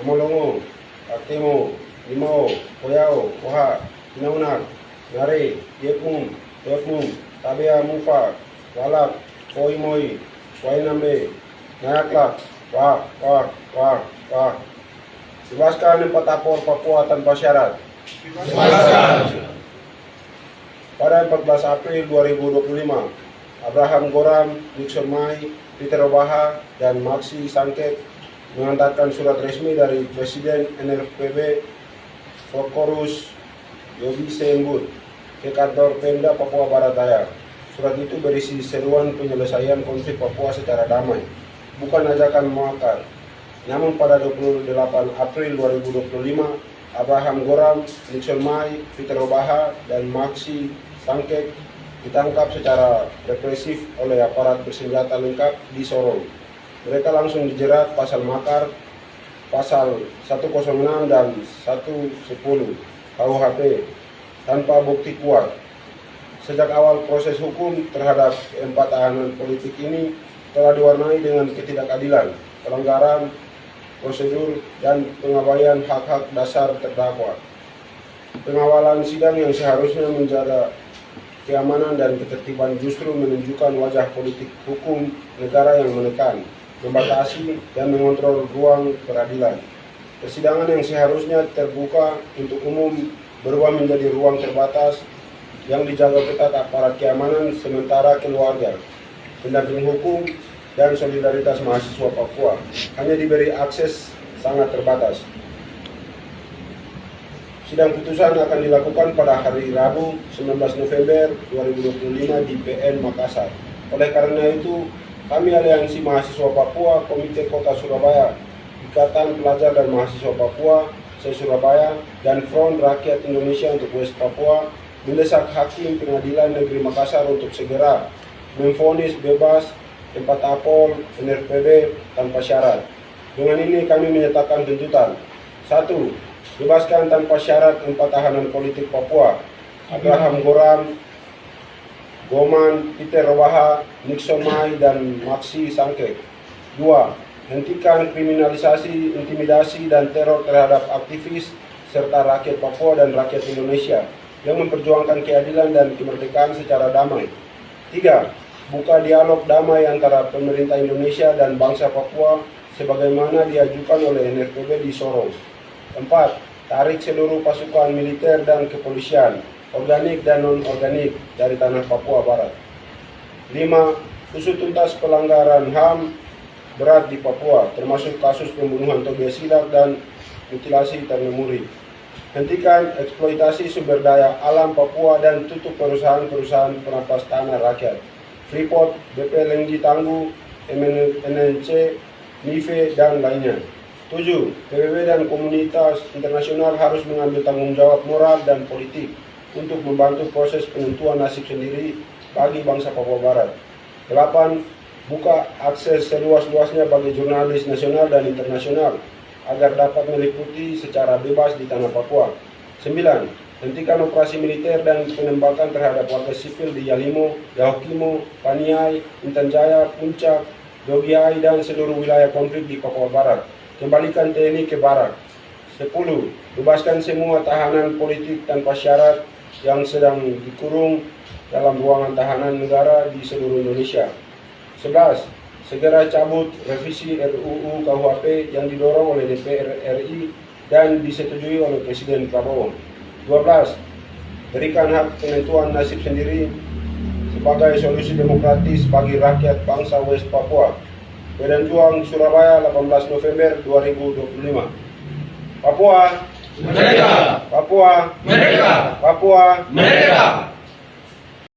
Amolongo, Atemo, Limao, Koyao, Koha, Kinaunak, Nare, Yepum, Tepum, Tabea Mufa, Walak, Koimoi, Wainambe, Nayaklak, Wah. Bebaskan 4 tapor Papua tanpa syarat. Pada 14 April 2025, Abraham Goram, Nixon Mai, Peter Obaha, dan Maxi Sangkek mengantarkan surat resmi dari Presiden NRPB Fokorus Yobi Sembut ke kantor Pemda Papua Barat Daya. Surat itu berisi seruan penyelesaian konflik Papua secara damai, bukan ajakan makar. Namun pada 28 April 2025, Abraham Goram, Nixon Mai, Peter Obaha, dan Maxi Sangkek ditangkap secara represif oleh aparat bersenjata lengkap di Sorong. Mereka langsung dijerat pasal makar, pasal 106 dan 110 KUHP tanpa bukti kuat. Sejak awal proses hukum terhadap 4 tahanan politik ini telah diwarnai dengan ketidakadilan, pelanggaran prosedur, dan pengabaian hak-hak dasar terdakwa. Pengawalan sidang yang seharusnya menjaga keamanan dan ketertiban justru menunjukkan wajah politik hukum negara yang menekan, membatasi, dan mengontrol ruang peradilan. Persidangan yang seharusnya terbuka untuk umum berubah menjadi ruang terbatas yang dijaga ketat aparat keamanan, sementara keluarga, pendamping hukum, dan solidaritas mahasiswa Papua hanya diberi akses sangat terbatas. Sidang putusan akan dilakukan pada hari Rabu 19 November 2025 di PN Makassar. Oleh karena itu, kami Aliansi Mahasiswa Papua, Komite Kota Surabaya, Ikatan Pelajar dan Mahasiswa Papua, se-Surabaya, dan Front Rakyat Indonesia untuk West Papua mendesak Hakim Pengadilan Negeri Makassar untuk segera memvonis bebas 4 tapol NRPB tanpa syarat. Dengan ini kami menyatakan tuntutan: 1. Bebaskan tanpa syarat 4 tahanan politik Papua, Abraham Goram, Goman, Peter Obaha, Nixon Mai, dan Maxi Sangkek. 2. Hentikan kriminalisasi, intimidasi, dan teror terhadap aktivis serta rakyat Papua dan rakyat Indonesia yang memperjuangkan keadilan dan kemerdekaan secara damai. 3. Buka dialog damai antara pemerintah Indonesia dan bangsa Papua sebagaimana diajukan oleh NRPB di Sorong. 4. Tarik seluruh pasukan militer dan kepolisian, organik dan non-organik, dari tanah Papua Barat. 5. Usut tuntas pelanggaran HAM berat di Papua, termasuk kasus pembunuhan Tobias Sidak dan mutilasi Ternemuri. Hentikan eksploitasi sumber daya alam Papua dan tutup perusahaan-perusahaan perampas tanah rakyat. Freeport, BP Lenggi Tangguh, MNC, MIFE, dan lainnya. 7. PBB dan komunitas internasional harus mengambil tanggung jawab moral dan politik untuk membantu proses penentuan nasib sendiri bagi bangsa Papua Barat. 8. Buka akses seluas-luasnya bagi jurnalis nasional dan internasional agar dapat meliputi secara bebas di tanah Papua. 9. Hentikan operasi militer dan penembakan terhadap warga sipil di Yalimo, Yahukimo, Paniai, Intan Jaya, Puncak, Dogiai, dan seluruh wilayah konflik di Papua Barat. Kembalikan TNI ke Barat. 10. Bebaskan semua tahanan politik tanpa syarat yang sedang dikurung dalam ruangan tahanan negara di seluruh Indonesia. 11. Segera cabut revisi RUU KUHP yang didorong oleh DPR RI dan disetujui oleh Presiden Prabowo. 12. Berikan hak penentuan nasib sendiri sebagai solusi demokratis bagi rakyat bangsa West Papua. Medan Juang, Surabaya, 18 November 2025. Papua Merdeka! Papua Merdeka! Papua Merdeka!